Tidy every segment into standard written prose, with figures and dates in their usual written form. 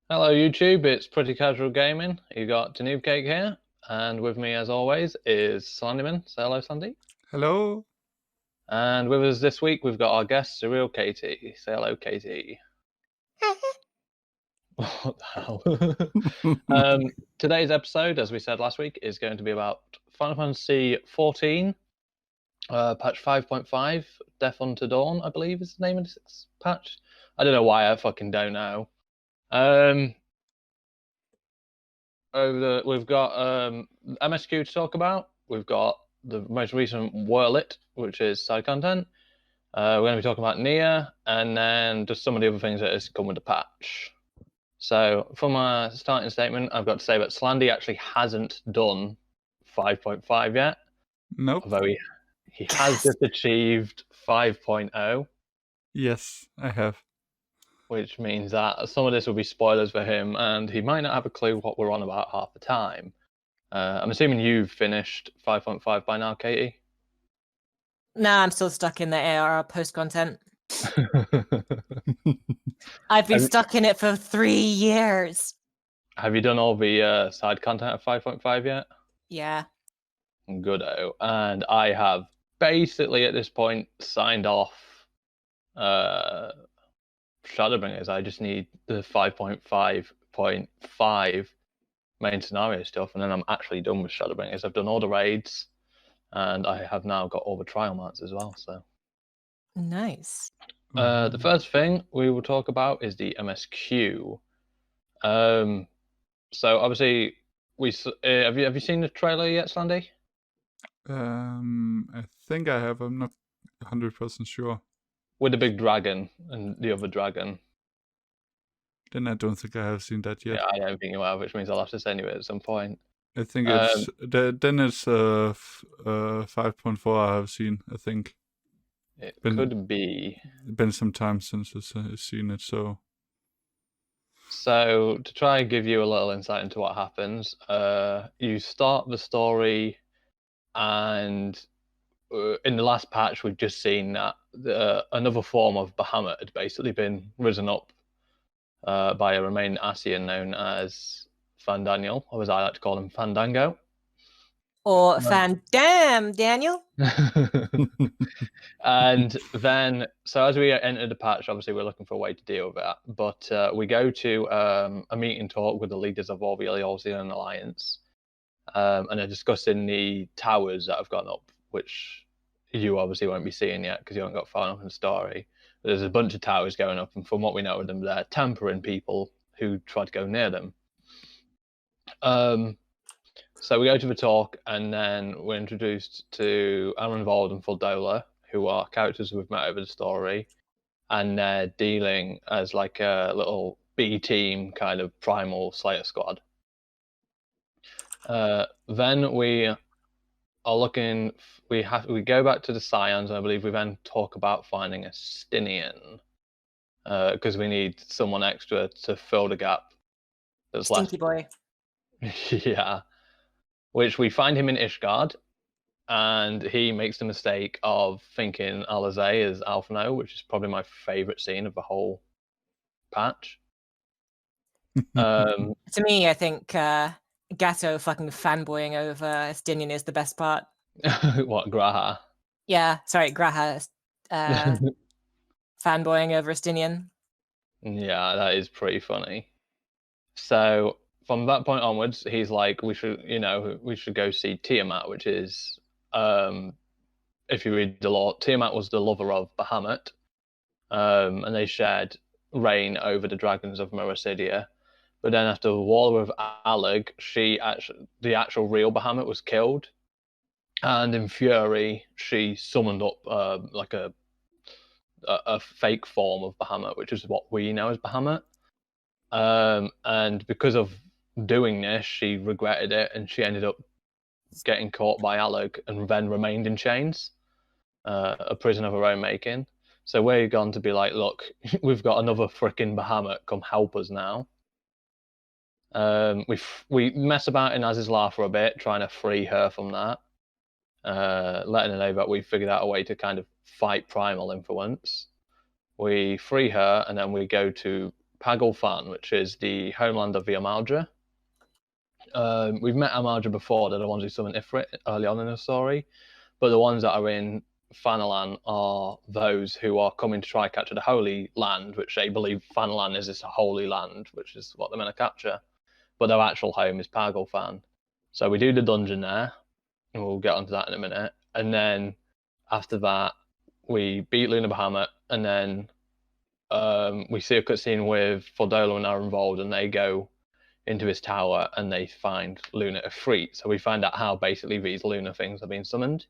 Hello YouTube, it's Pretty Casual Gaming. You got Tehnoobcake here, and with me as always is Slanderman. Say hello, Sandy. Hello. And with us this week we've got our guest SurrealKatie. Say hello, Katie. What the hell? Today's episode, as we said last week, is going to be about Final Fantasy XIV, patch 5.5, Death Unto Dawn, I believe is the name of this patch. I don't know why, I fucking don't know. We've got MSQ to talk about. We've got the most recent Whirlit, which is side content. We're going to be talking about Nia, and then just some of the other things that has come with the patch. So, for my starting statement, I've got to say that Slandy actually hasn't done 5.5 yet. Nope. Although he has just achieved 5.0. Yes, I have. Which means that some of this will be spoilers for him, and he might not have a clue what we're on about half the time. I'm assuming you've finished 5.5 by now, Katie? Nah, I'm still stuck in the ARR post content. I've been stuck in it for 3 years. Have you done all the side content of 5.5 yet? Yeah. Goodo. And I have basically at this point signed off Shadowbringers. I just need the 5.5.5 main scenario stuff, and then I'm actually done with Shadowbringers. I've done all the raids, and I have now got all the trial mats as well. So nice. The first thing we will talk about is the MSQ. So obviously, have you seen the trailer yet, Slandy? I think I have. I'm not 100% sure. With the big dragon and the other dragon. Then I don't think I have seen that yet. Yeah, I don't think you have, which means I'll have to send you it at some point. I think it's then it's 5.4 I have seen. I think it could be. It's been some time since I've seen it, so. So to try and give you a little insight into what happens, you start the story, and in the last patch we've just seen that another form of Bahamut had basically been risen up by a remaining Asian known as Fandaniel, or as I like to call him, Fandango. Or Fandam, Daniel. And then, so as we enter the patch, obviously we're looking for a way to deal with that. But we go to a meeting talk with the leaders of all the Eolzian Alliance, and they're discussing the towers that have gone up, which you obviously won't be seeing yet because you haven't got far enough in the story. But there's a bunch of towers going up, and from what we know of them, they're tampering people who try to go near them. So we go to the talk, and then we're introduced to Arenvald and Fuldola, who are characters we've met over the story, and they're dealing as like a little B team kind of primal Slayer squad. Then we are looking. We go back to the Scions, and I believe we then talk about finding a Stinian, because we need someone extra to fill the gap. That's Stinky boy. Yeah, which we find him in Ishgard, and he makes the mistake of thinking Alizé is Alphino, which is probably my favorite scene of the whole patch. To me, I think Gatto fucking fanboying over Estinian is the best part. What, Graha? Yeah, sorry, Graha fanboying over Estinian. Yeah, that is pretty funny. So from that point onwards, he's like, we should go see Tiamat, which is, if you read the lore, Tiamat was the lover of Bahamut, and they shared reign over the dragons of Mericidia. But then after the war with Alig, the actual real Bahamut was killed, and in fury, she summoned up like a fake form of Bahamut, which is what we know as Bahamut. And because of doing this, she regretted it, and she ended up getting caught by Alig and then remained in chains, a prison of her own making. So we're gone to be like, look, we've got another freaking Bahamut, come help us now. We mess about in Azizla for a bit, trying to free her from that, letting her know that we figured out a way to kind of fight primal influence. We free her, and then we go to Pagalfan, which is the homeland of the Amalja. We've met Amalja before. They're the ones who summoned Ifrit early on in the story. But the ones that are in Fanalan are those who are coming to try capture the Holy Land, which they believe Fanalan is this holy land, which is what they're meant to capture. But their actual home is Pagalfan. So we do the dungeon there, and we'll get onto that in a minute. And then after that, we beat Luna Bahamut, and then we see a cutscene with Fordola and are involved, and they go into his tower and they find Luna Ifrit. So we find out how basically these Luna things have been summoned.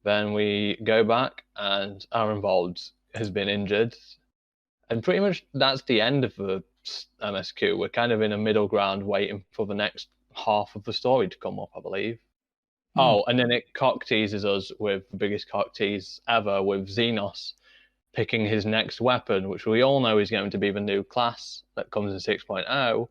Then we go back and our involved has been injured. And pretty much that's the end of the MSQ. We're kind of in a middle ground waiting for the next half of the story to come up, I believe. Oh, and then it cock teases us with the biggest cock tease ever with Xenos picking his next weapon, which we all know is going to be the new class that comes in 6.0.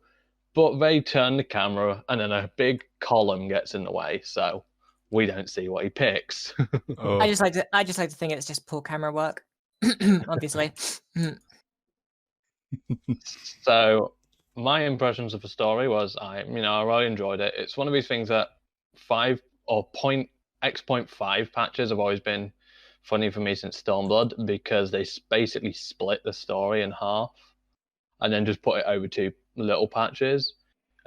But they turn the camera and then a big column gets in the way, so we don't see what he picks. Oh. I just like to think it's just poor camera work, obviously. So my impressions of the story was I really enjoyed it. It's one of these things that 5 or X.5 patches have always been funny for me since Stormblood, because they basically split the story in half and then just put it over 2 little patches.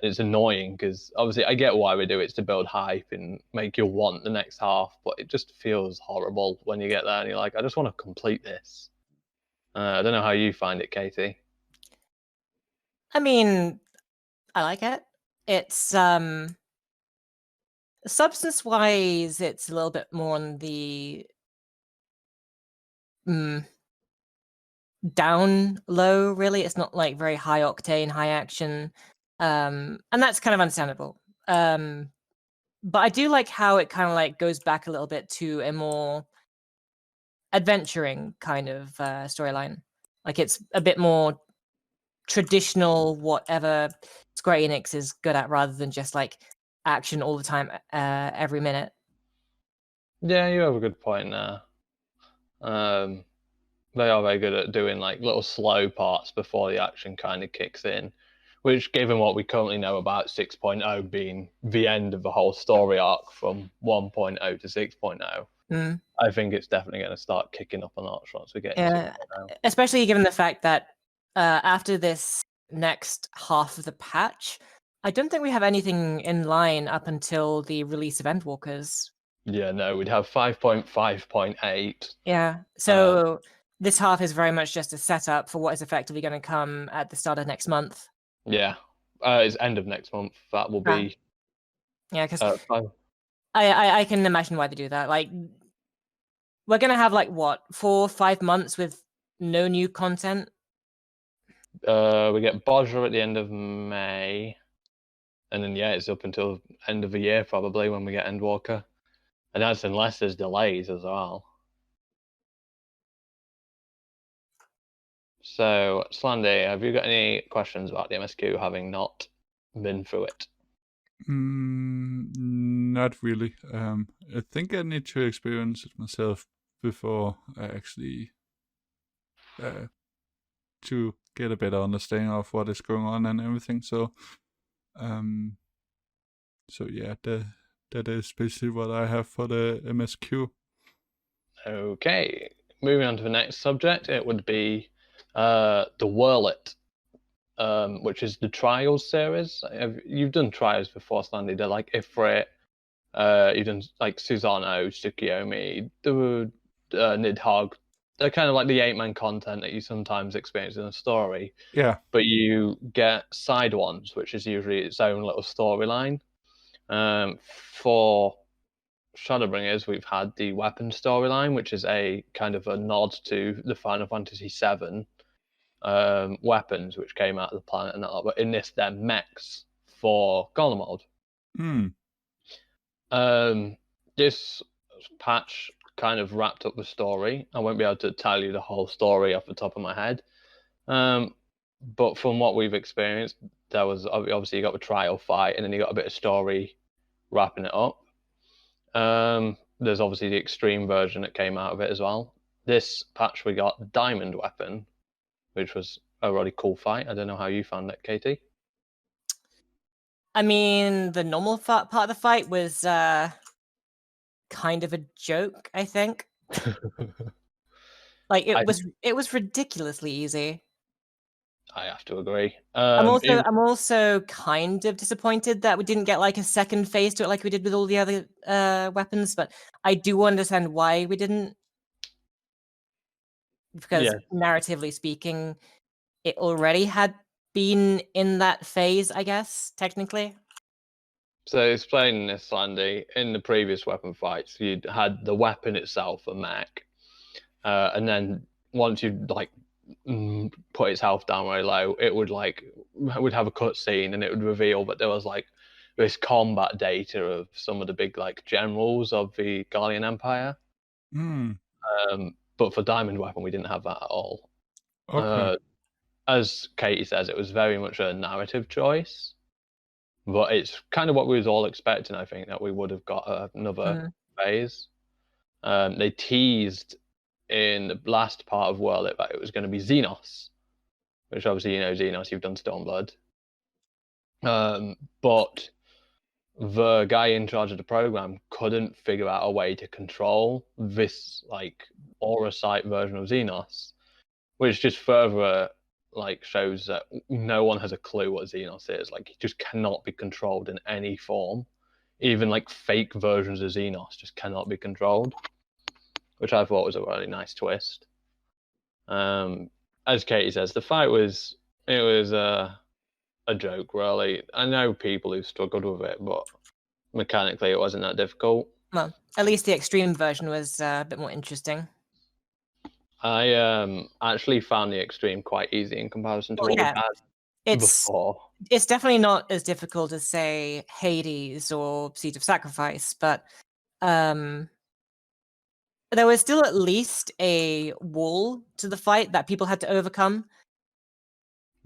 And it's annoying because obviously I get why we do it. It's to build hype and make you want the next half, but it just feels horrible when you get there and you're like, I just want to complete this. I don't know how you find it, Katie. I mean, I like it. It's substance-wise, it's a little bit more on the down low, really. It's not like very high octane, high action, and that's kind of understandable. But I do like how it kind of like goes back a little bit to a more adventuring kind of storyline. Like it's a bit more traditional, whatever Square Enix is good at, rather than just like action all the time, every minute. Yeah, you have a good point there. They are very good at doing like little slow parts before the action kind of kicks in, which, given what we currently know about 6.0 being the end of the whole story arc from 1.0 to 6.0, I think it's definitely going to start kicking up a notch once we get into 6.0. Especially given the fact that after this next half of the patch, I don't think we have anything in line up until the release of Endwalkers. Yeah, no, we'd have 5.5.8. Yeah, so this half is very much just a setup for what is effectively going to come at the start of next month. Yeah, it's end of next month. That will be. Yeah, because I can imagine why they do that. Like, we're going to have like what, 4-5 months with no new content. We get Bodger at the end of May, and then it's up until end of the year probably when we get Endwalker, and that's unless there's delays as well. So, Slandy, have you got any questions about the MSQ, having not been through it? Not really. I think I need to experience it myself before I actually to get a better understanding of what is going on and everything. So yeah, that is basically what I have for the MSQ. Okay, moving on to the next subject, it would be the Whirlit, which is the Trials series. You've done Trials before, Slandy. They're like Ifrit. You've done like Susanoo, Tsukiyomi, Nidhogg. They're kind of like the 8-man content that you sometimes experience in a story. Yeah. But you get side ones, which is usually its own little storyline. For Shadowbringers, we've had the weapon storyline, which is a kind of a nod to the Final Fantasy VII weapons, which came out of the planet and that. But in this, they're mechs for Golem mode. This patch kind of wrapped up the story. I won't be able to tell you the whole story off the top of my head. But from what we've experienced, there was obviously you got the trial fight, and then you got a bit of story wrapping it up. There's obviously the extreme version that came out of it as well. This patch we got Diamond Weapon, which was a really cool fight. I don't know how you found it, Katie. I mean, the normal part of the fight was kind of a joke, I think. Like it was ridiculously easy. I have to agree. I'm also kind of disappointed that we didn't get like a second phase to it like we did with all the other weapons, but I do understand why we didn't. Because narratively speaking, it already had been in that phase, I guess, technically. So explaining this, Sandy, in the previous weapon fights, you'd had the weapon itself, a mech, and then once you'd like put its health down very low, it would have a cutscene, and it would reveal that there was like this combat data of some of the big like generals of the Guardian Empire. But for Diamond Weapon, we didn't have that at all. Okay. As Katie says, it was very much a narrative choice, but it's kind of what we was all expecting. I think that we would have got another phase. They teased in the last part of World that it was going to be Xenos, which obviously you know Xenos, you've done Stormblood. But the guy in charge of the program couldn't figure out a way to control this like aura sight version of Xenos, which just further like shows that no one has a clue what Xenos is. Like, it just cannot be controlled in any form. Even like fake versions of Xenos just cannot be controlled, which I thought was a really nice twist. As Katie says, the fight was a joke, really. I know people who struggled with it, but mechanically it wasn't that difficult. Well, at least the extreme version was a bit more interesting. I actually found the extreme quite easy in comparison to what we had before. It's definitely not as difficult as, say, Hades or Seed of Sacrifice, but there was still at least a wall to the fight that people had to overcome.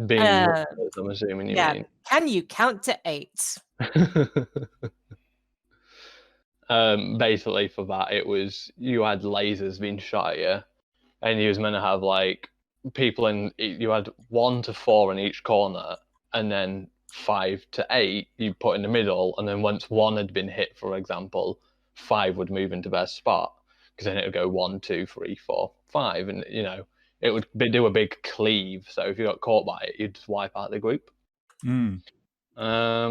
Being I'm assuming you mean. Can you count to 8? Basically for that, it was you had lasers being shot at you, and you was meant to have like people you had 1 to 4 in each corner, and then 5 to 8 you put in the middle, and then once 1 had been hit, for example, 5 would move into their spot, because then it would go 1, 2, 3, 4, 5, and you know it would do a big cleave. So if you got caught by it, you'd just wipe out the group. I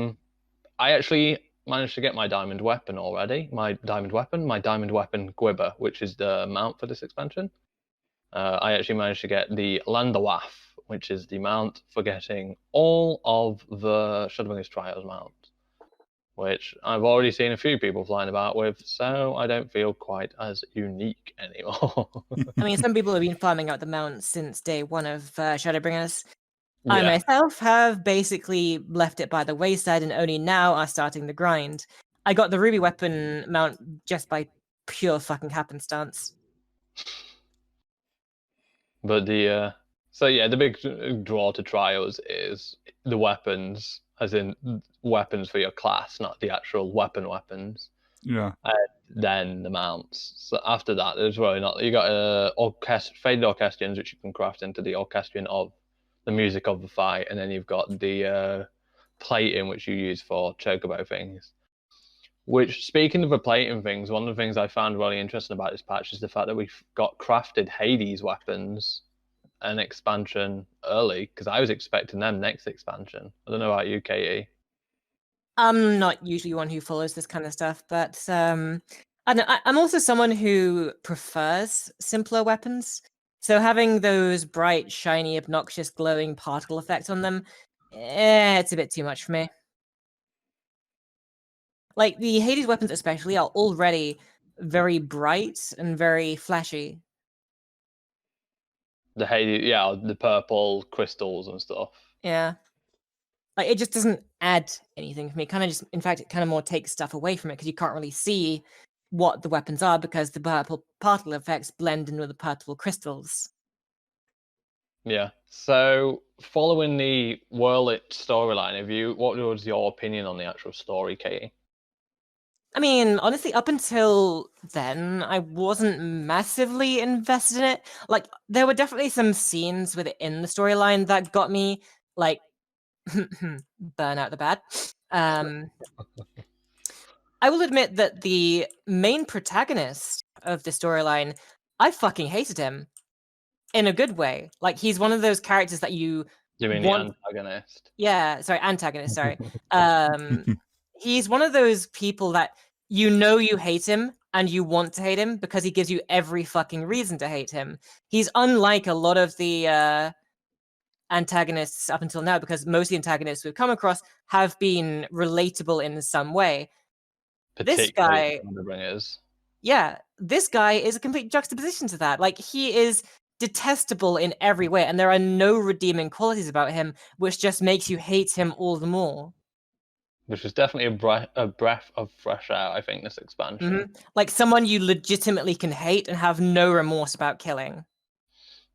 actually managed to get my diamond weapon already. My diamond weapon Gwibber, which is the mount for this expansion. I actually managed to get the Landerwaff, which is the mount for getting all of the Shadowbringers Trials mount, which I've already seen a few people flying about with, so I don't feel quite as unique anymore. I mean, some people have been farming out the mount since day 1 of Shadowbringers. Yeah. I myself have basically left it by the wayside and only now are starting the grind. I got the Ruby weapon mount just by pure fucking happenstance. But the big draw to trials is the weapons, as in weapons for your class, not the actual weapons. Yeah. Then the mounts. So after that, there's really not. You got faded orchestrions, which you can craft into the orchestrion of the music of the fight, and then you've got the plating, which you use for chocobo things. Which, speaking of the plating things, one of the things I found really interesting about this patch is the fact that we've got crafted Hades weapons an expansion early, because I was expecting them next expansion. I don't know about you, Katie. I'm not usually one who follows this kind of stuff, but I'm also someone who prefers simpler weapons. So having those bright, shiny, obnoxious, glowing particle effects on them, it's a bit too much for me. Like, the Hades weapons especially are already very bright and very flashy. The Hades, the purple crystals and stuff. Yeah. Like, it just doesn't add anything for me. In fact, it kind of more takes stuff away from it, because you can't really see what the weapons are, because the purple particle effects blend in with the purple crystals. Yeah. So, following the Whirlit storyline, what was your opinion on the actual story, Katie? I mean, honestly, up until then, I wasn't massively invested in it. Like, there were definitely some scenes within the storyline that got me, like, burn out the bad. I will admit that the main protagonist of the storyline, I fucking hated him in a good way. Like, he's one of those characters that you You mean the want. antagonist? Yeah, sorry, antagonist. Sorry. He's one of those people that you hate him and you want to hate him because he gives you every fucking reason to hate him. He's unlike a lot of the antagonists up until now, because most of the antagonists we've come across have been relatable in some way. This Particularly guy, Thunderbringers. yeah, this guy is a complete juxtaposition to that. Like, he is detestable in every way, and there are no redeeming qualities about him, which just makes you hate him all the more. Which was definitely a breath of fresh air, I think, this expansion. Like, someone you legitimately can hate and have no remorse about killing.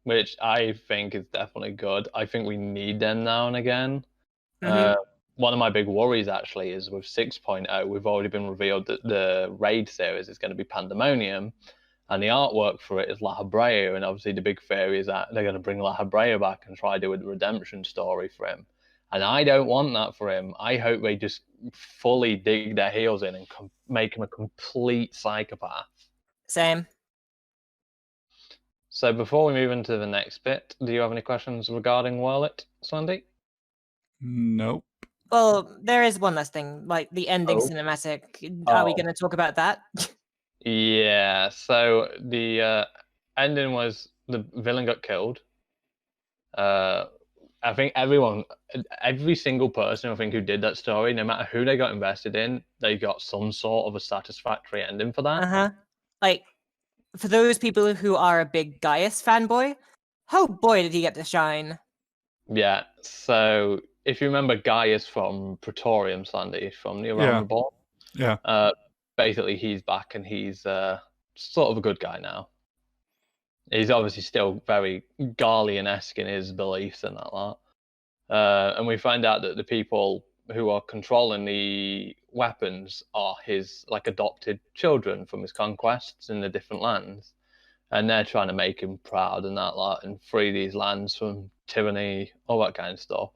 Which I think is definitely good. I think we need them now and again. One of my big worries, actually, is with 6.0, we've already been revealed that the raid series is going to be Pandemonium, and the artwork for it is La Habrea, and obviously the big theory is that they're going to bring La Habrea back and try to do a redemption story for him. And I don't want that for him. I hope they just fully dig their heels in and make him a complete psychopath. Same. So before we move into the next bit, do you have any questions regarding Whirlit, Sandy? Nope. Well, there is one last thing, like the ending cinematic. Are we going to talk about that? Yeah, so the ending was the villain got killed. I think every single person I think who did that story, no matter who they got invested in, they got some sort of a satisfactory ending for that. Like, for those people who are a big Gaius fanboy, oh boy, did he get to shine. Yeah, so if you remember Gaius from Praetorium, Sandy, from the Realm Reborn, basically he's back and he's sort of a good guy now. He's obviously still very Garlean-esque in his beliefs and that lot. And we find out that the people who are controlling the weapons are his like adopted children from his conquests in the different lands, and they're trying to make him proud and that lot and free these lands from tyranny, all that kind of stuff.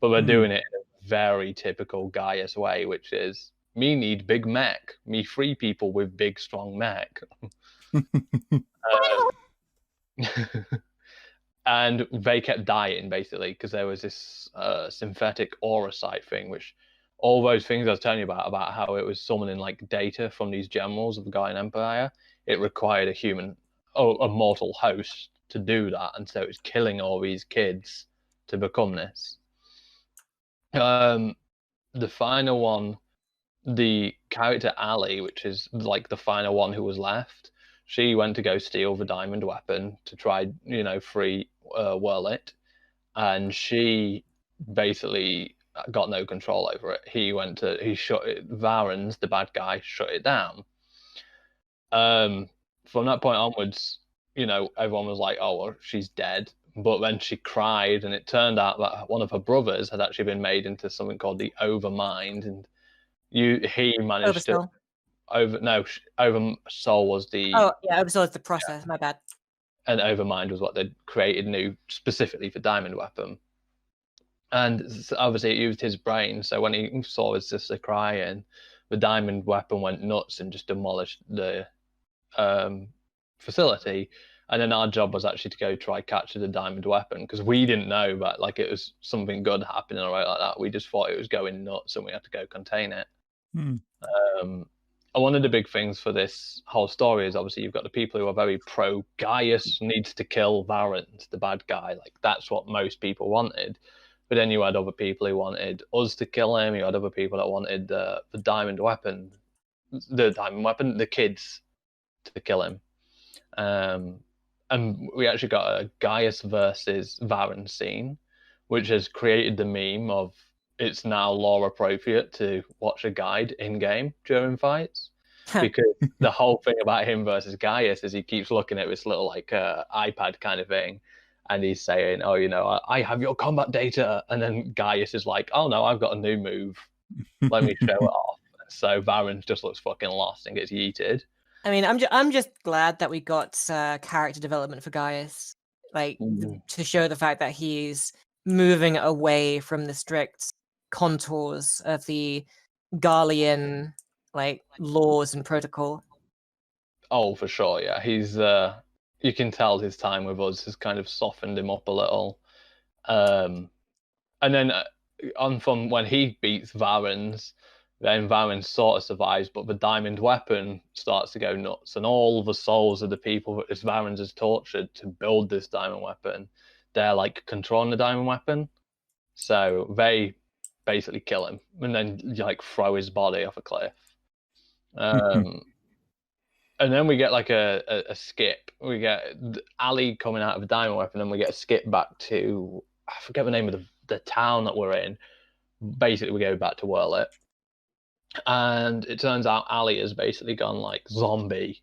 But they're doing it in a very typical Gaius way, which is me need big mech, me free people with big strong mech. And they kept dying basically because there was this synthetic aura site thing, which all those things I was telling you about how it was summoning like data from these generals of the Gaian Empire. It required a mortal host to do that, and so it was killing all these kids to become this. The final one, the character Ali, which is like the final one who was left, she went to go steal the diamond weapon to try, free Whirlit, and she basically got no control over it. He shut it. Varens, the bad guy, shut it down. From that point onwards, everyone was like, "Oh, well, she's dead." But then she cried, and it turned out that one of her brothers had actually been made into something called the Overmind, and he managed Oversoul. Oversoul was the Oversoul is the process. My bad. And Overmind was what they'd created new specifically for Diamond Weapon. And obviously it used his brain, so when he saw his sister crying, the Diamond Weapon went nuts and just demolished the facility. And then our job was actually to go try capture the Diamond Weapon, because we didn't know that like it was something good happening or right like that. We just thought it was going nuts and we had to go contain it. And one of the big things for this whole story is obviously you've got the people who are very pro Gaius needs to kill Varens, the bad guy. Like that's what most people wanted. But then you had other people who wanted us to kill him. You had other people that wanted the diamond weapon, the kids to kill him. And we actually got a Gaius versus Varen scene, which has created the meme of it's now lore appropriate to watch a guide in game during fights, because the whole thing about him versus Gaius is he keeps looking at this little like iPad kind of thing, and he's saying, "Oh, I have your combat data," and then Gaius is like, "Oh no, I've got a new move. Let me show it off." so Varens just looks fucking lost and gets yeeted. I mean, I'm just glad that we got character development for Gaius, like to show the fact that he's moving away from the strict contours of the Garlean like laws and protocol. Oh, for sure, yeah. He's you can tell his time with us has kind of softened him up a little. And then on from when he beats Varens, then Varens sort of survives, but the diamond weapon starts to go nuts, and all the souls of the people that this Varens has tortured to build this diamond weapon, they're like controlling the diamond weapon. So they basically kill him and then like throw his body off a cliff. And then we get like a skip. We get Ali coming out of the diamond weapon, and we get a skip back to, I forget the name of the town that we're in. Basically, we go back to Whirlit. And it turns out Ali has basically gone like zombie.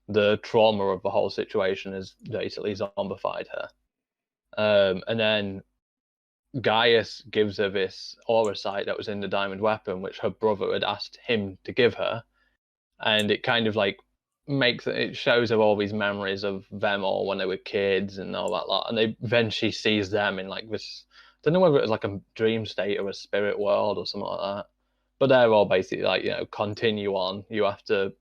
The trauma of the whole situation has basically zombified her. And then Gaius gives her this aura sight that was in the diamond weapon, which her brother had asked him to give her. And it kind of like it shows her all these memories of them all when they were kids and all that lot. And then she sees them in like this, I don't know whether it was like a dream state or a spirit world or something like that. But they're all basically like, continue on. You have to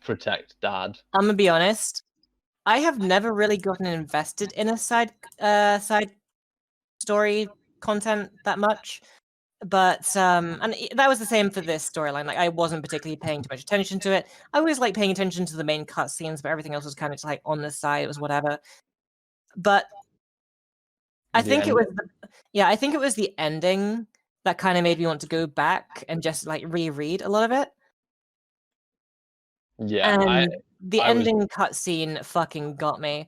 protect Dad. I'm gonna be honest. I have never really gotten invested in a side story content that much. But and that was the same for this storyline. Like I wasn't particularly paying too much attention to it. I was like paying attention to the main cutscenes, but everything else was kind of just like on the side. It was whatever. But I think it was the ending that kind of made me want to go back and just like reread a lot of it. Yeah, and the ending cutscene fucking got me.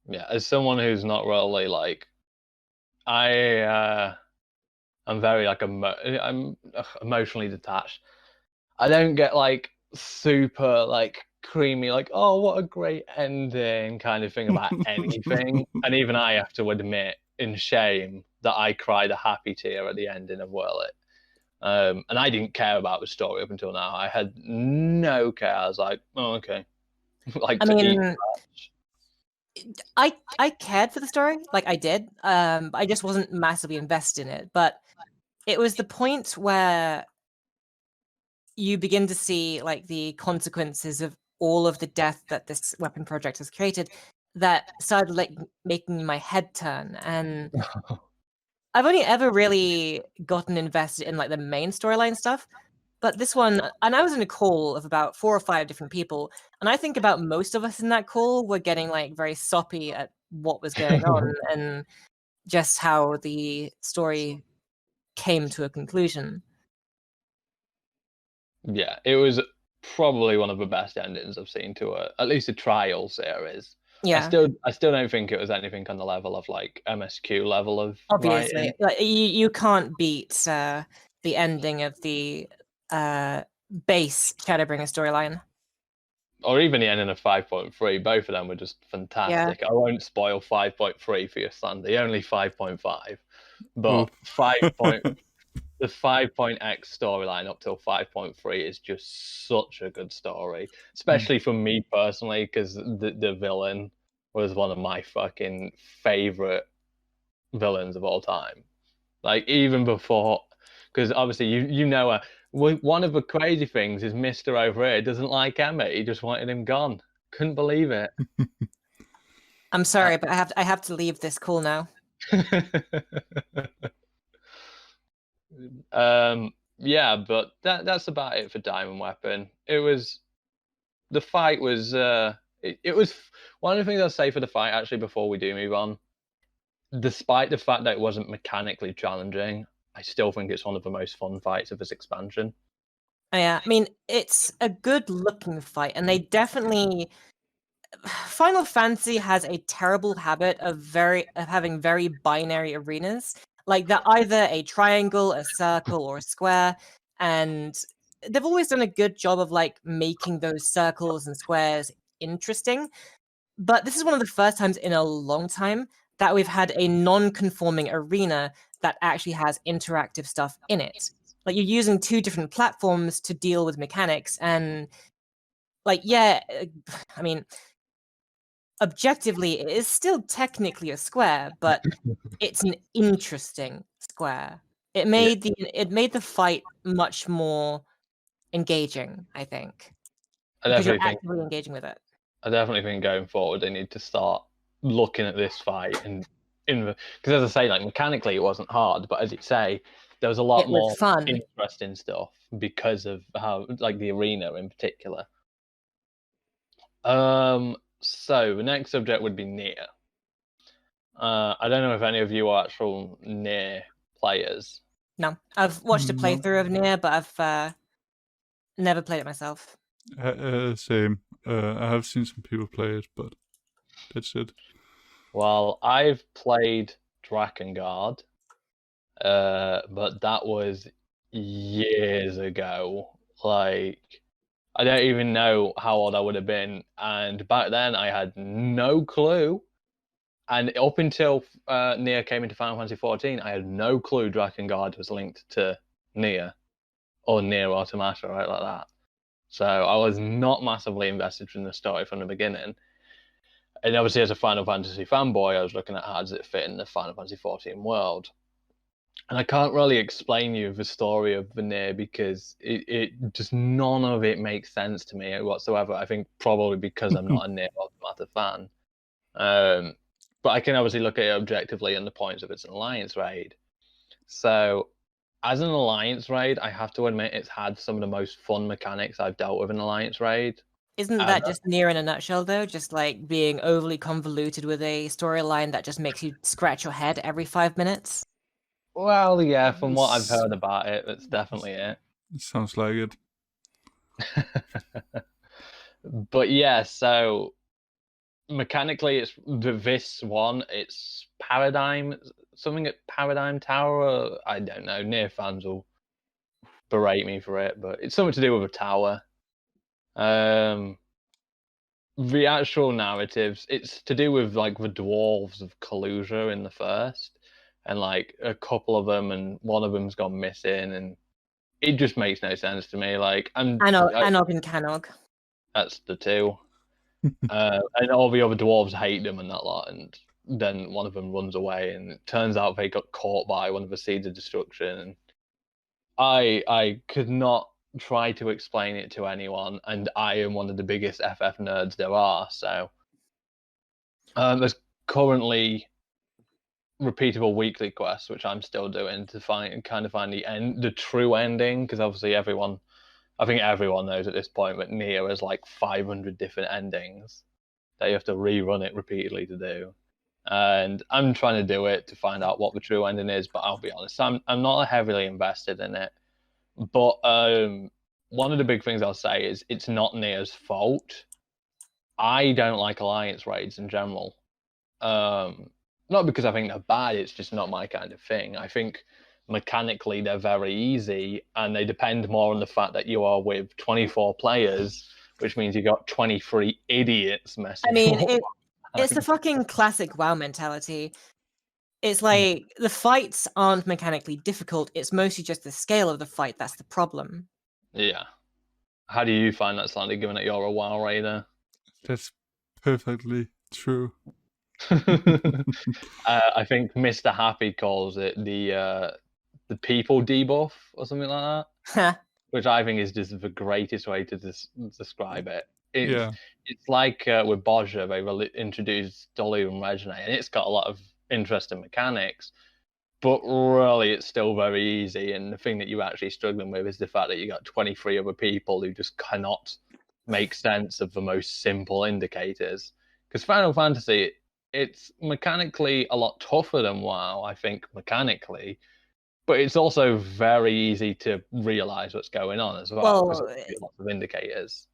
Yeah, as someone who's not really like, I'm very like I'm emotionally detached. I don't get like super like creamy like, oh, what a great ending kind of thing about anything. And even I have to admit in shame that I cried a happy tear at the ending of Whirlit. And I didn't care about the story up until now. I had no care. I was like, oh, okay. I mean, I cared for the story, like I did. I just wasn't massively invested in it. But it was the point where you begin to see like the consequences of all of the death that this weapon project has created that started like making my head turn. And I've only ever really gotten invested in like the main storyline stuff. But this one, and I was in a call of about 4 or 5 different people, and I think about most of us in that call were getting like very soppy at what was going on and just how the story came to a conclusion. Yeah, it was probably one of the best endings I've seen to at least a trial series. Yeah, I still don't think it was anything on the level of like MSQ level of obviously, writing. like you can't beat the ending of the base Shadowbringer storyline. Or even the ending of 5.3, both of them were just fantastic. I won't spoil 5.3 for your son. The only 5.5, but the 5.x storyline up till 5.3 is just such a good story, especially for me personally, because the villain was one of my fucking favorite villains of all time. Like even before, because obviously you know one of the crazy things is Mr. Over Here doesn't like Emmett. He just wanted him gone. Couldn't believe it. I'm sorry, but I have to leave this call now. Yeah, but that's about it for Diamond Weapon. The fight was it was one of the things I'll say for the fight actually before we do move on. Despite the fact that it wasn't mechanically challenging, I still think it's one of the most fun fights of this expansion. Yeah, I mean, it's a good looking fight, and they definitely Final Fantasy has a terrible habit of having very binary arenas. Like they're either a triangle, a circle, or a square, and they've always done a good job of like making those circles and squares interesting. But this is one of the first times in a long time that we've had a non-conforming arena that actually has interactive stuff in it. like you're using two different platforms to deal with mechanics, and like, yeah, I mean, objectively, it is still technically a square, but it's an interesting square. It made the fight much more engaging, I think, because you're actively engaging with it. I definitely think going forward they need to start looking at this fight and because, as I say, like mechanically it wasn't hard, but as you say, there was a lot more fun, interesting stuff because of how, like, the arena in particular. So the next subject would be Nier. I don't know if any of you are actual Nier players. No, I've watched a playthrough of Nier, but I've never played it myself. Same. I have seen some people play it, but that's it. Well, I've played Drakengard, but that was years ago. Like, I don't even know how old I would have been, and back then I had no clue. And up until Nier came into Final Fantasy XIV, I had no clue Drakengard was linked to Nier or Nier Automata, right, like that. So I was not massively invested in the story from the beginning. And obviously, as a Final Fantasy fanboy, I was looking at how does it fit in the Final Fantasy XIV world. And I can't really explain you the story of the Nier because it just none of it makes sense to me whatsoever. I think probably because I'm not a Nier Automata fan. But I can obviously look at it objectively on the points of it's an alliance raid. So, as an alliance raid, I have to admit it's had some of the most fun mechanics I've dealt with in alliance raid. Isn't that just Nier in a nutshell, though? Just like being overly convoluted with a storyline that just makes you scratch your head every 5 minutes? Well, yeah, from what I've heard about it, that's definitely it. It sounds like it. But yeah, so mechanically, it's this one. It's Paradigm, something at Paradigm Tower. I don't know. Nier fans will berate me for it, but it's something to do with a tower. The actual narratives, it's to do with like the dwarves of Kalusia in the first, and like a couple of them, and one of them's gone missing, and it just makes no sense to me. Like, Anog and Canog. That's the two. And all the other dwarves hate them and that lot, and then one of them runs away, and it turns out they got caught by one of the seeds of destruction. And I could not try to explain it to anyone, and I am one of the biggest FF nerds there are. So there's currently repeatable weekly quests, which I'm still doing to find the true ending, because obviously I think everyone knows at this point that Nier has like 500 different endings that you have to rerun it repeatedly to do. And I'm trying to do it to find out what the true ending is, but I'll be honest, I'm not heavily invested in it. But one of the big things I'll say is it's not Nier's fault. I don't like alliance raids in general. Not because I think they're bad, it's just not my kind of thing. I think mechanically they're very easy, and they depend more on the fact that you are with 24 players, which means you got 23 idiots messing. I mean, it's the fucking classic WoW mentality. It's like the fights aren't mechanically difficult, it's mostly just the scale of the fight that's the problem. Yeah. How do you find that, Slandy, given that you're a WoW raider? That's perfectly true. I think Mr. Happy calls it the people debuff or something like that, which I think is just the greatest way to describe it. It's like with Bozja, they introduced Delirium Reginate, and it's got a lot of interesting mechanics, but really it's still very easy. And the thing that you're actually struggling with is the fact that you got 23 other people who just cannot make sense of the most simple indicators. Because Final Fantasy, it's mechanically a lot tougher than WoW, I think, mechanically, but it's also very easy to realize what's going on as well. Well, lots of indicators.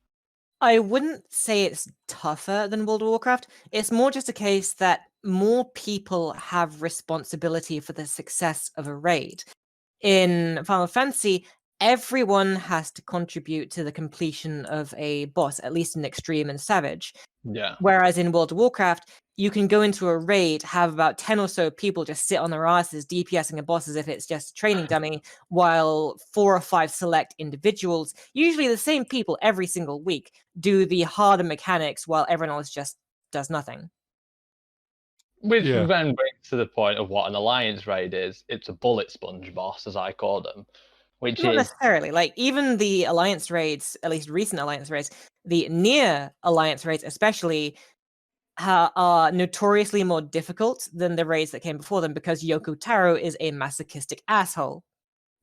I wouldn't say it's tougher than World of Warcraft. It's more just a case that more people have responsibility for the success of a raid. In Final Fantasy, everyone has to contribute to the completion of a boss, at least in Extreme and Savage. Yeah. Whereas in World of Warcraft, you can go into a raid, have about 10 or so people just sit on their asses DPSing a boss as if it's just a training dummy, while 4 or 5 select individuals, usually the same people every single week, do the harder mechanics while everyone else just does nothing. Which Yeah. then brings to the point of what an alliance raid is. It's a bullet sponge boss, as I call them, which Not is necessarily. Like, even the alliance raids, at least recent alliance raids, the near alliance raids especially, are notoriously more difficult than the raids that came before them because Yoko Taro is a masochistic asshole.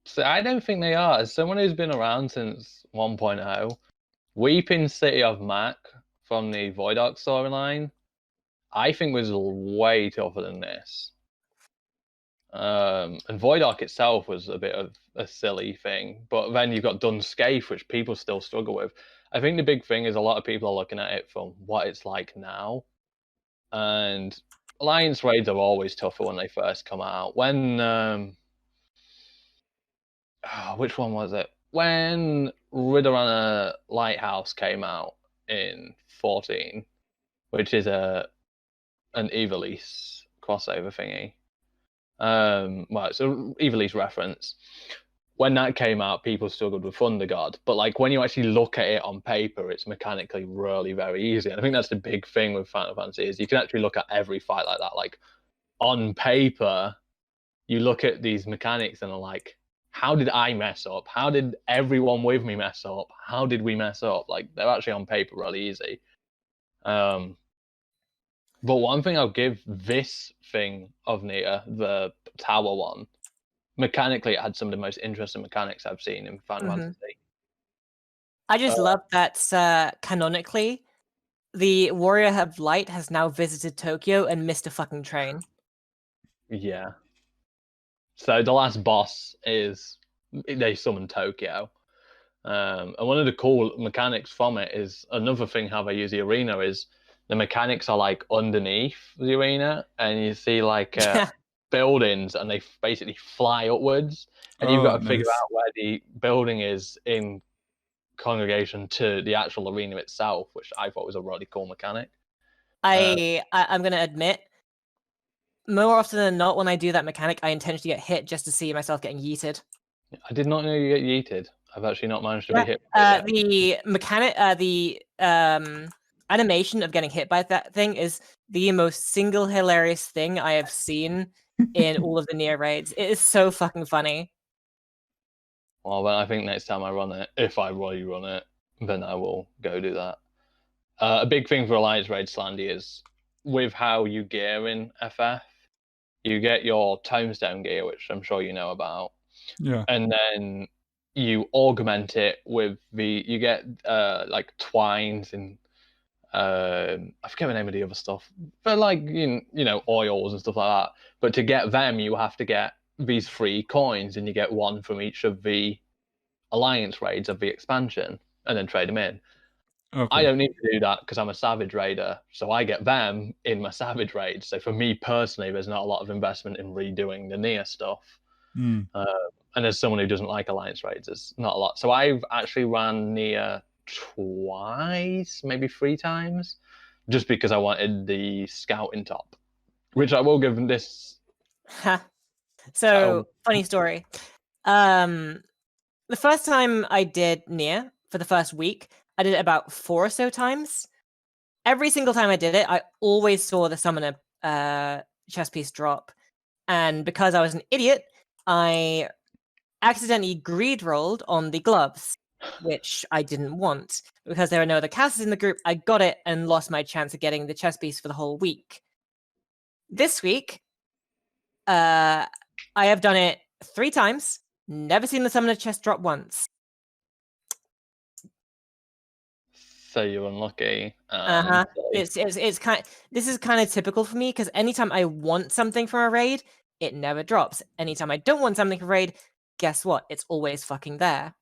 So I don't think they are. As someone who's been around since 1.0, Weeping City of Mac from the Void Ark storyline, I think was way tougher than this. And Void Ark itself was a bit of a silly thing, but then you've got Dunscape, which people still struggle with. I think the big thing is a lot of people are looking at it from what it's like now, and Alliance raids are always tougher when they first come out. When which one was it? When Ridorana Lighthouse came out in 14, which is an Evilise crossover thingy. Well, it's an Evilise reference. When that came out, people struggled with Thunder God, but like when you actually look at it on paper, it's mechanically really very easy. And I think that's the big thing with Final Fantasy is you can actually look at every fight like that. Like on paper, you look at these mechanics and are like, how did I mess up? How did everyone with me mess up? How did we mess up? Like they're actually on paper really easy. But one thing I'll give this thing of Nier, the tower one, mechanically it had some of the most interesting mechanics I've seen in Final Fantasy. I just love that canonically, the Warrior of Light has now visited Tokyo and missed a fucking train. Yeah. So the last boss is they summon Tokyo. And one of the cool mechanics from it is another thing how they use the arena is the mechanics are like underneath the arena and you see like buildings and they basically fly upwards and you've got to figure out where the building is in congregation to the actual arena itself, which I thought was a really cool mechanic. I'm gonna admit, more often than not, when I do that mechanic, I intentionally get hit just to see myself getting yeeted. I did not know you get yeeted. I've actually not managed to be hit by it yet. The mechanic, animation of getting hit by that thing is the most single hilarious thing I have seen in all of the Nier raids. It is so fucking funny. Well, then I think next time I run it, if I really run it, then I will go do that. A big thing for Alliance Raid Slandy is with how you gear in FF, you get your Tombstone gear, which I'm sure you know about. Yeah. And then you augment it with you get like twines and I forget the name of the other stuff, but like you know oils and stuff like that. But to get them, you have to get these 3 coins, and you get 1 from each of the alliance raids of the expansion, and then trade them in. Okay. I don't need to do that because I'm a Savage Raider, so I get them in my Savage Raid. So for me personally, there's not a lot of investment in redoing the Nier stuff. Mm. And as someone who doesn't like Alliance Raids, there's not a lot. So I've actually ran Nier twice, maybe 3 times, just because I wanted the scouting top, which I will give this. So, funny story. The first time I did Nier for the first week, I did it about 4 or so times. Every single time I did it, I always saw the summoner chest piece drop. And because I was an idiot, I accidentally greed rolled on the gloves, which I didn't want. Because there were no other casters in the group, I got it and lost my chance of getting the chest piece for the whole week. This week, I have done it 3 times, never seen the summoner chest drop once. So you're unlucky. It's kind. This is kind of typical for me because anytime I want something from a raid, it never drops. Anytime I don't want something from a raid, guess what? It's always fucking there.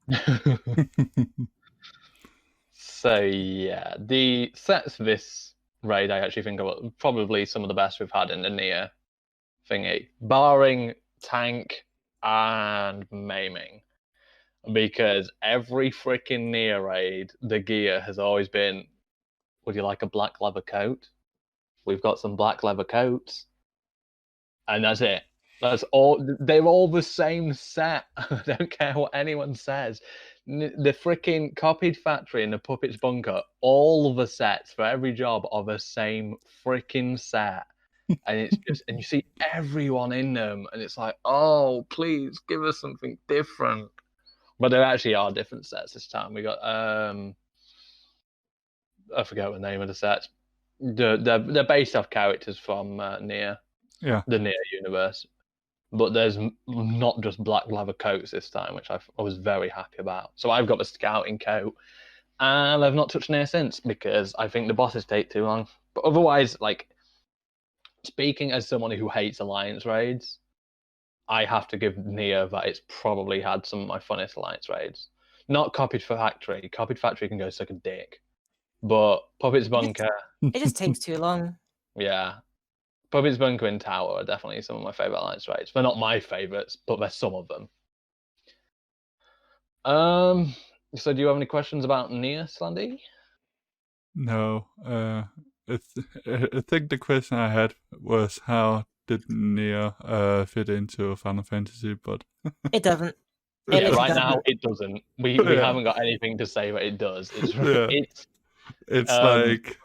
So yeah, the sets for this raid I actually think are probably some of the best we've had in the Nier thingy, barring tank and maiming. Because every freaking Nier raid, the gear has always been, would you like a black leather coat? we've got some black leather coats, and that's it. That's all. They're all the same set. I don't care what anyone says. The freaking copied factory and the puppets bunker, all the sets for every job are the same freaking set. And it's just, and you see everyone in them, and it's like, oh, please give us something different. But there actually are different sets this time. We got I forget the name of the sets. They're based off characters from Nier, the Nier universe. But there's not just black leather coats this time, which I was very happy about. So I've got the scouting coat, and I've not touched Nier since because I think the bosses take too long. But otherwise, like, speaking as someone who hates Alliance raids, I have to give Nier that it's probably had some of my funnest Alliance raids. Not Copied Factory. Copied Factory can go suck a dick. But Puppets Bunker... It just takes too long. Yeah. Puppets Bunker and Tower are definitely some of my favourite Alliance raids. They're not my favourites, but they're some of them. So do you have any questions about Nier, Slandy? No. I think the question I had was how did Nier fit into Final Fantasy, but it doesn't. Right now it doesn't. We haven't got anything to say that it does. It's like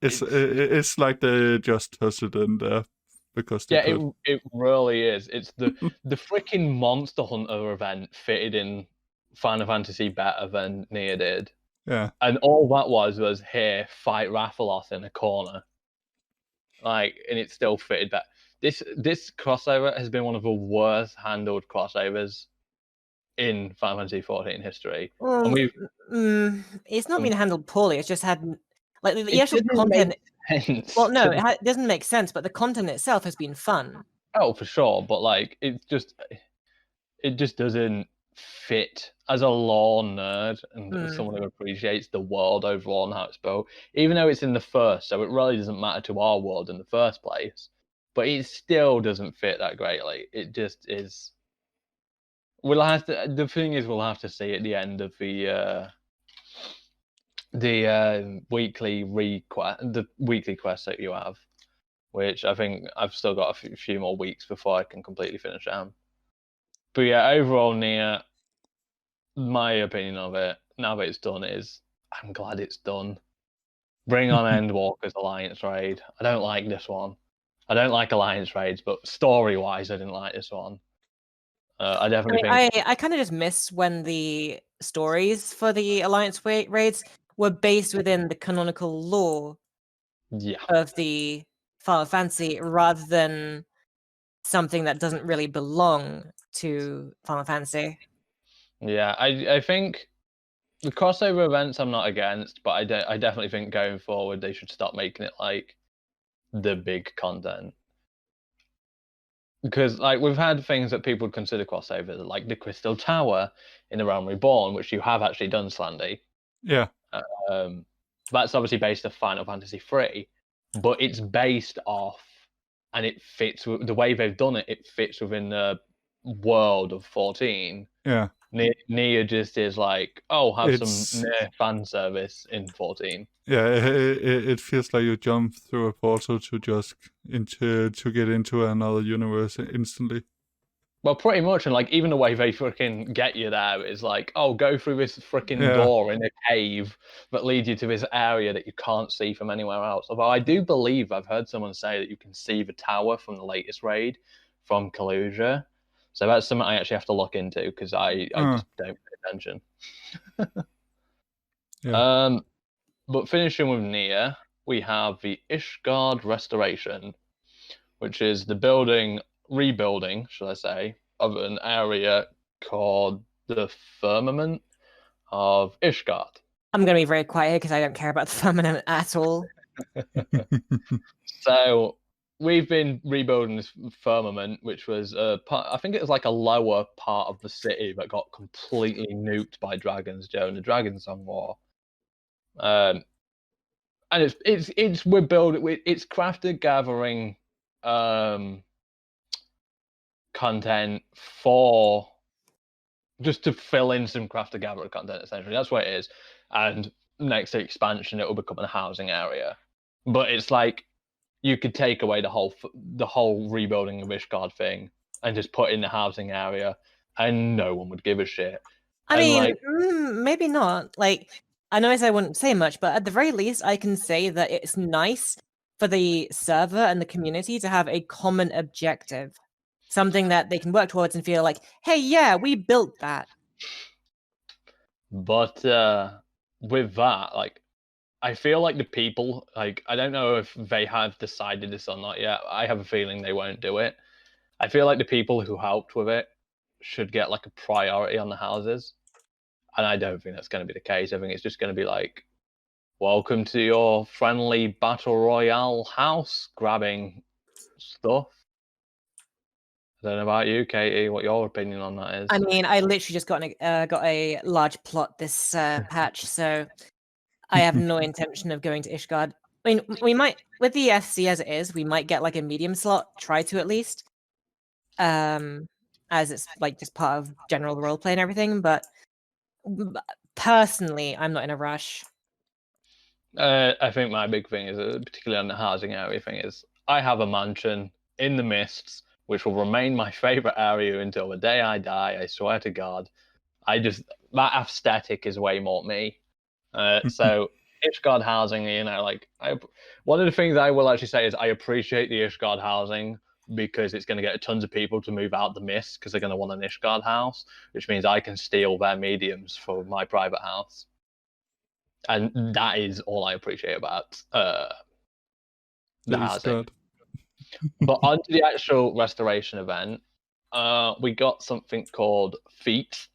it's like they just tossed it in there because they could. It really is. It's the freaking Monster Hunter event fitted in Final Fantasy better than Nier did. Yeah. And all that was here, fight Rathalos in a corner. Like, and it still fitted that. This crossover has been one of the worst handled crossovers in Final Fantasy XIV history. Well, it's not been handled poorly. It's just had like the actual content. Well, no, it doesn't make sense. But the content itself has been fun. Oh, for sure. But like, it just doesn't fit as a lore nerd and someone who appreciates the world overall and how it's built. Even though it's in the first, so it really doesn't matter to our world in the first place. But it still doesn't fit that greatly. It just is. The thing is, we'll have to see at the end of the weekly quest that you have, which I think I've still got a few more weeks before I can completely finish them. But yeah, overall, Nier, my opinion of it, now that it's done, is I'm glad it's done. Bring on Endwalker's Alliance raid. I don't like this one. I don't like Alliance raids, but story-wise, I didn't like this one. I definitely think... I kind of just miss when the stories for the Alliance raids were based within the canonical lore of the Final Fantasy rather than something that doesn't really belong to Final Fantasy. Yeah, I think the crossover events I'm not against, but I definitely think going forward they should stop making it like the big content. Because like we've had things that people would consider crossovers, like the Crystal Tower in The Realm Reborn, which you have actually done, Slandy. Yeah. That's obviously based off Final Fantasy III, but it's based off, and it fits with the way they've done it. It fits within the world of 14. Yeah. Nier just is like, oh, have some Nier fan service in 14. Yeah, it feels like you jump through a portal to get into another universe instantly. Well, pretty much, and like even the way they freaking get you there is like, oh, go through this freaking door in a cave that leads you to this area that you can't see from anywhere else. Although I do believe I've heard someone say that you can see the tower from the latest raid from Kalusia. So that's something I actually have to look into because I just don't pay attention. But finishing with Nier, we have the Ishgard Restoration, which is the rebuilding, should I say, of an area called the Firmament of Ishgard. I'm going to be very quiet because I don't care about the Firmament at all. So we've been rebuilding this Firmament, which was I think it was like a lower part of the city that got completely nuked by dragons during the Dragon Song War. And we're building. It's crafted gathering content for just to fill in some crafted gathering content. Essentially, that's what it is. And next expansion, it will become a housing area. But it's like you could take away the whole rebuilding of Ishgard thing and just put in the housing area, and no one would give a shit. I And, mean, like, maybe not. Like, I know I wouldn't say much, but at the very least, I can say that it's nice for the server and the community to have a common objective, something that they can work towards and feel like, hey, yeah, we built that. but with that, like, I feel like the people, like, I don't know if they have decided this or not yet. I have a feeling they won't do it. I feel like the people who helped with it should get like a priority on the houses. And I don't think that's going to be the case. I think it's just going to be like, welcome to your friendly battle royale house grabbing stuff. I don't know about you, Katie, what your opinion on that is. I mean, I literally just got a large plot this patch, so I have no intention of going to Ishgard. I mean, we might, with the FC as it is, we might get like a medium slot, try to at least. As it's like just part of general roleplay and everything, but personally, I'm not in a rush. I think my big thing is, particularly on the housing area thing, is I have a mansion in the mists, which will remain my favorite area until the day I die. I swear to God. That aesthetic is way more me. So Ishgard housing, like one of the things I will actually say is I appreciate the Ishgard housing because it's going to get tons of people to move out the mist because they're going to want an Ishgard house, which means I can steal their mediums for my private house. And that is all I appreciate about the housing. But onto the actual restoration event, we got something called feats,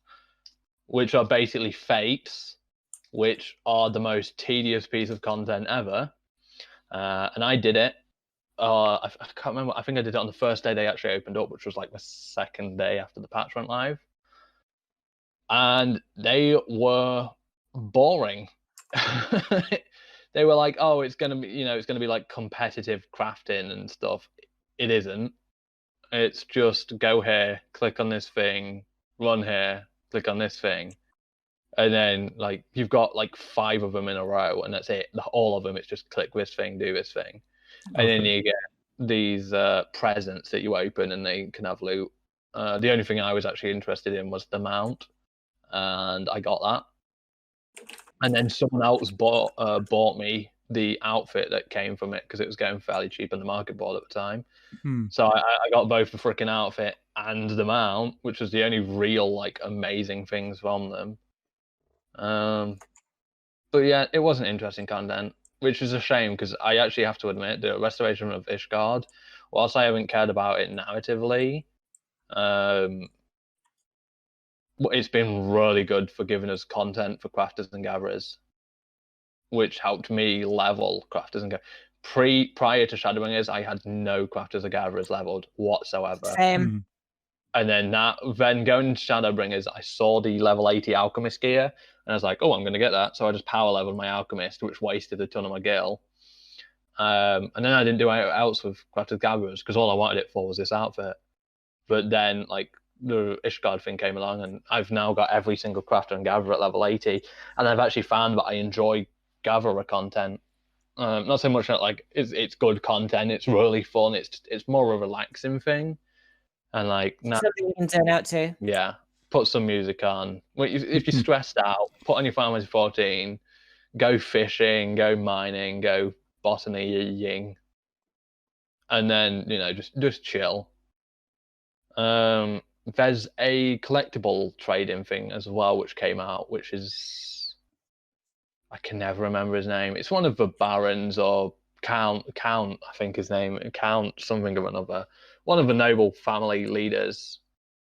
which are basically fates, which are the most tedious piece of content ever. And I did it. I can't remember. I think I did it on the first day they actually opened up, which was like the second day after the patch went live. And they were boring. They were like, oh, it's gonna be like competitive crafting and stuff. It isn't. It's just go here, click on this thing, run here, click on this thing, and then like you've got like 5 of them in a row, and that's it. All of them, it's just click this thing, do this thing, and then you get these presents that you open, and they can have loot. The only thing I was actually interested in was the mount, and I got that. And then someone else bought me the outfit that came from it because it was going fairly cheap on the market board at the time. So I got both the freaking outfit and the mount, which was the only real like amazing things from them. But yeah, it wasn't interesting content, which is a shame because I actually have to admit the restoration of Ishgard, whilst I haven't cared about it narratively, it's been really good for giving us content for crafters and gatherers, which helped me level crafters and gatherers. Prior to Shadowbringers, I had no crafters or gatherers leveled whatsoever. Same. And then going to Shadowbringers, I saw the level 80 alchemist gear, and I was like, oh, I'm going to get that. So I just power leveled my alchemist, which wasted a ton of my gil. And then I didn't do anything else with crafters gatherers because all I wanted it for was this outfit. But then like the Ishgard thing came along, and I've now got every single crafter and gatherer at level 80, and I've actually found that I enjoy gatherer content. Not so much that like it's good content, it's really fun, it's more of a relaxing thing, and like something you can turn out to. Yeah, put some music on. If you're stressed out, put on your Final Fantasy 14, go fishing, go mining, go botaning, and then just chill. There's a collectible trading thing as well, which came out, which is I can never remember his name. It's one of the barons or Count, I think his name, Count something or another. One of the noble family leaders.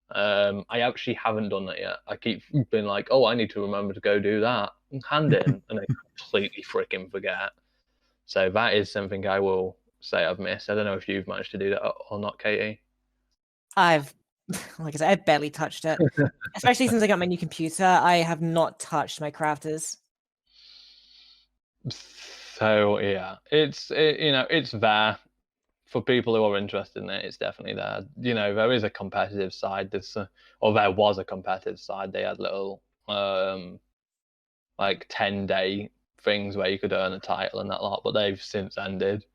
I actually haven't done that yet. I keep being like, oh, I need to remember to go do that. Hand in, and I completely freaking forget. So that is something I will say I've missed. I don't know if you've managed to do that or not, Katie. Like I said, I've barely touched it. Especially since I got my new computer, I have not touched my crafters. So yeah, it's there for people who are interested in it. It's definitely there. There is a competitive side. There was a competitive side. They had little like 10-day things where you could earn a title and that lot, but they've since ended.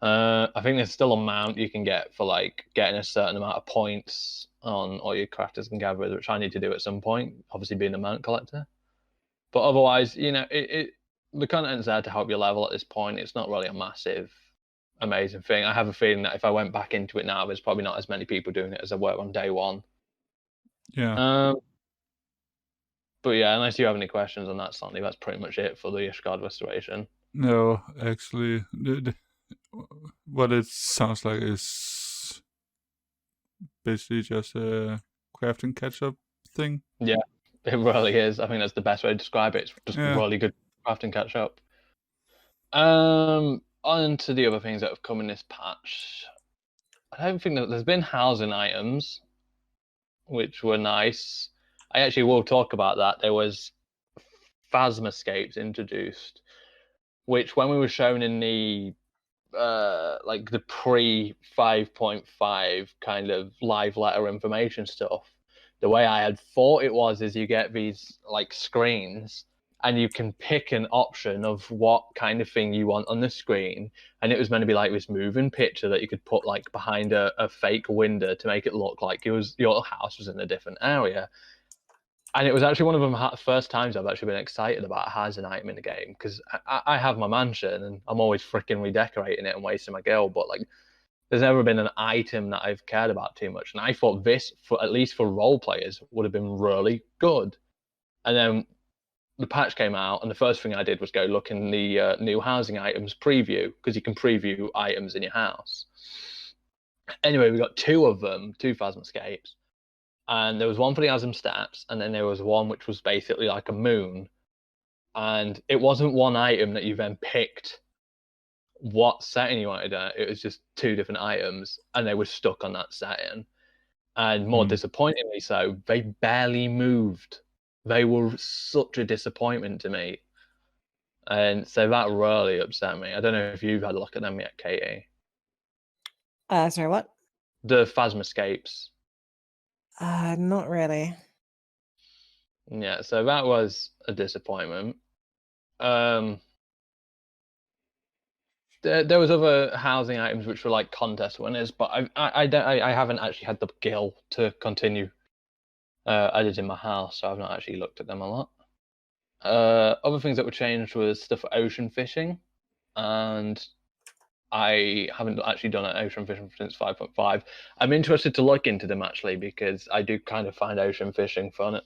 I think there's still a mount you can get for like getting a certain amount of points on all your crafters and gatherers, which I need to do at some point, obviously being a mount collector. But otherwise, the content's there to help you level at this point. It's not really a massive, amazing thing. I have a feeling that if I went back into it now, there's probably not as many people doing it as there were on day one. Yeah. But yeah, unless you have any questions on that, Sandy, that's pretty much it for the Ishgard restoration. No, actually, what it sounds like is basically just a crafting catch-up thing. Yeah, it really is. I think that's the best way to describe it. It's just really good crafting catch-up. On to the other things that have come in this patch. I don't think that there's been housing items, which were nice. I actually will talk about that. There was phasmascapes introduced, which when we were shown in the like the pre 5.5 kind of live letter information stuff, the way I had thought it was is you get these like screens and you can pick an option of what kind of thing you want on the screen, and it was meant to be like this moving picture that you could put like behind a fake window to make it look like your house was in a different area. And it was actually one of the first times I've actually been excited about a housing item in the game, because I have my mansion and I'm always freaking redecorating it and wasting my gil, but like there's never been an item that I've cared about too much. And I thought this, for at least for role players, would have been really good. And then the patch came out, and the first thing I did was go look in the new housing items preview, because you can preview items in your house. Anyway, we got two of them, two phasmascapes. And there was one for the Asm stats, and then there was one which was basically like a moon. And it wasn't one item that you then picked what setting you wanted at. It was just two different items, and they were stuck on that setting. And more disappointingly so, they barely moved. They were such a disappointment to me. And so that really upset me. I don't know if you've had a look at them yet, Katie. Sorry, what? The phasmascapes. Not really. Yeah, so that was a disappointment. There was other housing items which were like contest winners, but I haven't actually had the gil to continue editing my house, so I've not actually looked at them a lot. Other things that were changed was stuff for ocean fishing, and I haven't actually done an ocean fishing since 5.5. I'm interested to look into them actually, because I do kind of find ocean fishing funny.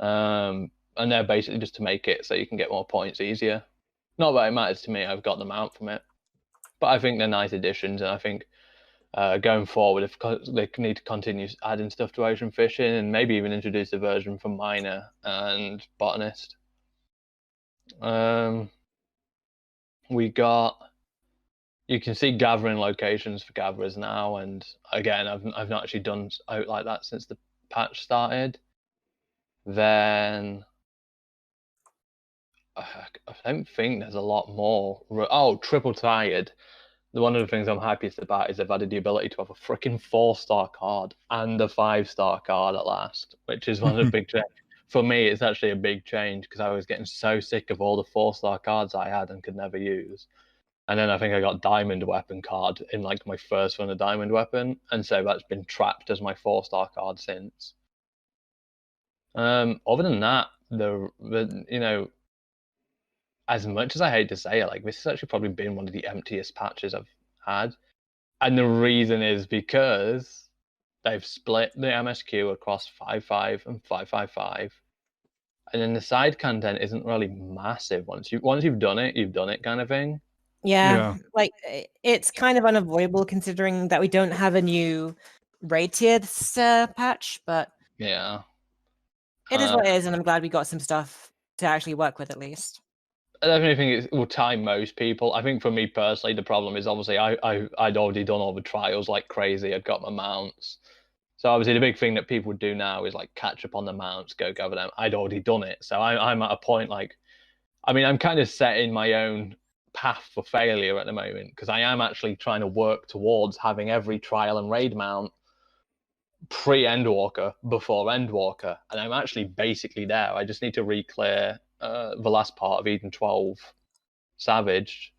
And they're basically just to make it so you can get more points easier. Not that it matters to me, I've got them out from it. But I think they're nice additions, and I think going forward, if they need to continue adding stuff to ocean fishing, and maybe even introduce a version for miner and botanist. You can see gathering locations for gatherers now, and again, I've not actually done out like that since the patch started. Then I don't think there's a lot more. Oh, triple tired. One of the things I'm happiest about is they've added the ability to have a freaking 4-star card and a 5-star card at last, which is one of the big changes. For me, it's actually a big change, because I was getting so sick of all the 4-star cards I had and could never use. And then I think I got diamond weapon card in like my first one, a diamond weapon, and so that's been trapped as my 4-star card since. Other than that, as much as I hate to say it, like this has actually probably been one of the emptiest patches I've had. And the reason is because they've split the MSQ across 5.5 and 5.5.5. And then the side content isn't really massive. Once you've done it kind of thing. Yeah, like it's kind of unavoidable considering that we don't have a new raid tier this patch, but yeah, it is what it is, and I'm glad we got some stuff to actually work with at least. I definitely think it will time most people. I think for me personally, the problem is obviously I'd already done all the trials like crazy. I'd got my mounts. So obviously the big thing that people would do now is like catch up on the mounts, go gather them. I'd already done it. So I'm at a point like, I mean, I'm kind of setting my own path for failure at the moment, because I am actually trying to work towards having every trial and raid mount pre-Endwalker before Endwalker, and I'm actually basically there. I just need to re-clear the last part of Eden 12 Savage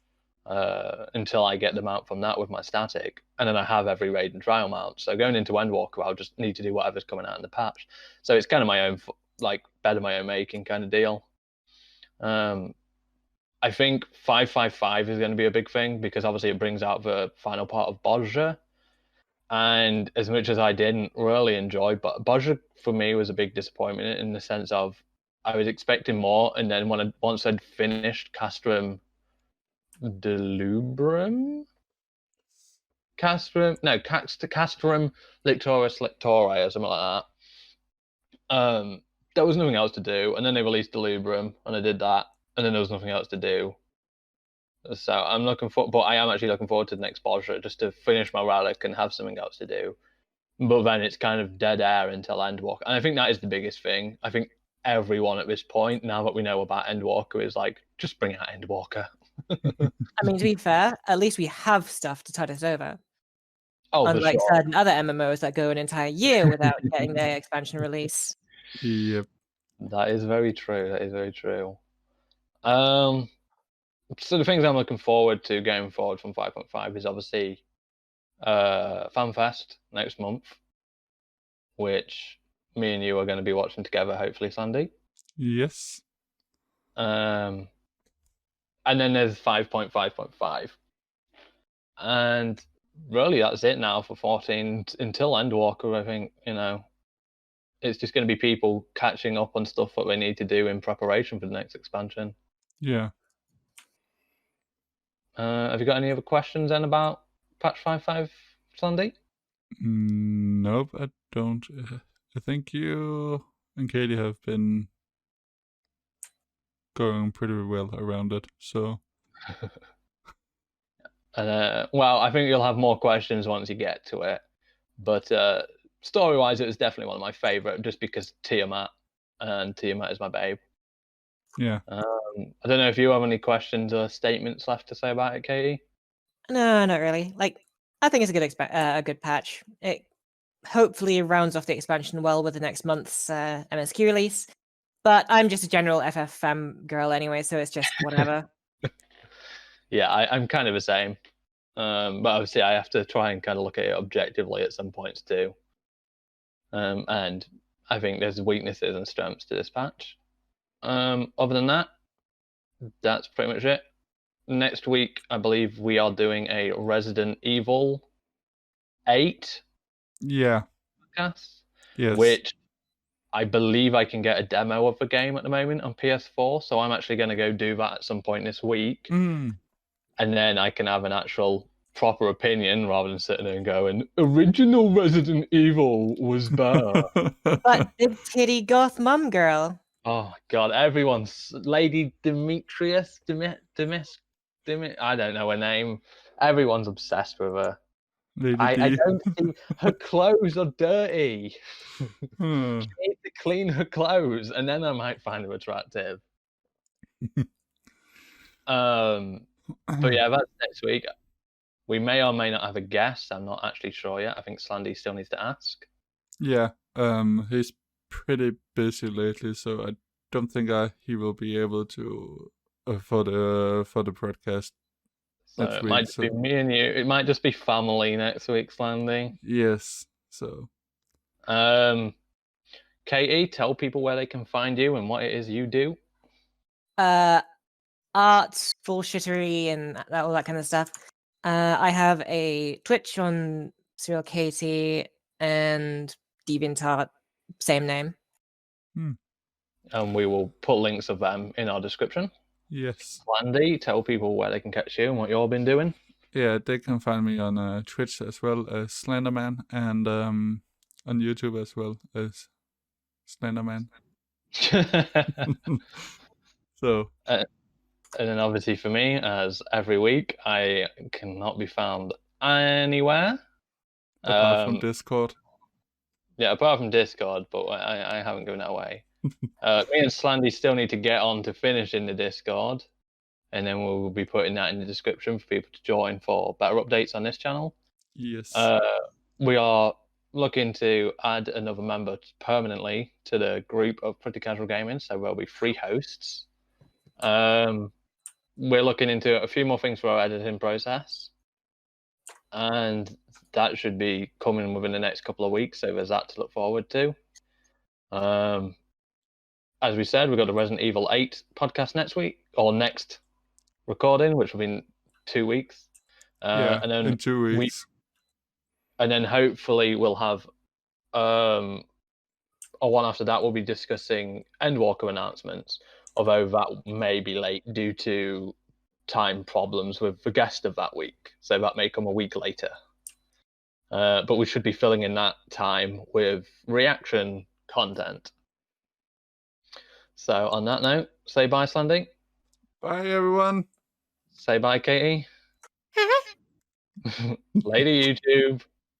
until I get the mount from that with my static, and then I have every raid and trial mount. So going into Endwalker, I'll just need to do whatever's coming out in the patch. So it's kind of my own, like, bed of my own making kind of deal. I think 555 is going to be a big thing because obviously it brings out the final part of Bodja. And as much as I didn't really enjoy, but Bodja for me was a big disappointment in the sense of I was expecting more, and then once I'd finished Castrum Delubrum? Castrum Lictoris Lictori or something like that. There was nothing else to do, and then they released Delubrum, and I did that, and then there was nothing else to do. So I'm but I am actually looking forward to the next Bodja just to finish my relic and have something else to do. But then it's kind of dead air until Endwalker, and I think that is the biggest thing. I think everyone at this point, now that we know about Endwalker, is like, just bring out Endwalker. I mean, to be fair, at least we have stuff to tide us over. Oh, unlike for sure. certain other MMOs that go an entire year without getting their expansion release. Yep. That is very true. That is very true. So the things I'm looking forward to going forward from 5.5 is obviously FanFest next month, which me and you are going to be watching together, hopefully, Sandy. Yes. And then there's 5.5.5. And really, that's it now for 14 until Endwalker. I think, it's just going to be people catching up on stuff that they need to do in preparation for the next expansion. Yeah. Have you got any other questions then about patch 5.5, Sandy? Nope, I don't. I think you and Katie have been going pretty well around it, so. Well, I think you'll have more questions once you get to it. But story-wise, it was definitely one of my favourite, just because Tiamat, and Tiamat is my babe. Yeah. I don't know if you have any questions or statements left to say about it, Katie? No, not really. I think it's a good patch. It hopefully rounds off the expansion well with the next month's MSQ release. But I'm just a general FF girl anyway, so it's just whatever. Yeah, I'm kind of the same. But obviously I have to try and kind of look at it objectively at some points too. And I think there's weaknesses and strengths to this patch. Other than that, that's pretty much it. Next week, I believe we are doing a Resident Evil 8 podcast. Yes. Which I believe I can get a demo of the game at the moment on PS4, so I'm actually going to go do that at some point this week. And then I can have an actual proper opinion rather than sitting there and going, original Resident Evil was bad. But big titty goth mum girl. Oh God, everyone's Lady Demetrius, I don't know her name. Everyone's obsessed with her. I don't see her clothes are dirty. She needs to clean her clothes, and then I might find her attractive. But yeah, that's next week. We may or may not have a guest. I'm not actually sure yet. I think Slandy still needs to ask. Yeah, he's pretty busy lately, so I don't think he will be able to for the podcast. So it might just be me and you. It might just be family next week, Slandy. Yes. So. Katie, tell people where they can find you and what it is you do. Arts, bullshittery, and all that kind of stuff. I have a Twitch on SurrealKatie and DeviantArt, same name. And we will put links of them in our description. Yes. Slandy, tell people where they can catch you and what you've been doing. Yeah, they can find me on Twitch as well as Slanderman, and on YouTube as well as Slanderman. So. And then obviously for me, as every week, I cannot be found anywhere. Apart from Discord. Yeah, apart from Discord, but I haven't given it away. Me and Slandy still need to get on to finishing the Discord, and then we'll be putting that in the description for people to join for better updates on this channel. Yes. We are looking to add another member permanently to the group of Pretty Casual Gaming, so there'll be 3 hosts. We're looking into a few more things for our editing process, and that should be coming within the next couple of weeks, so there's that to look forward to. As we said, we've got the Resident Evil 8 podcast next week, or next recording, which will be in 2 weeks. And then in 2 weeks. And then hopefully we'll have a one after that. We'll be discussing Endwalker announcements, although that may be late due to time problems with the guest of that week, so that may come a week later. But we should be filling in that time with reaction content. So on that note, say bye, Slandy. Bye, everyone. Say bye, Katie. Later, YouTube.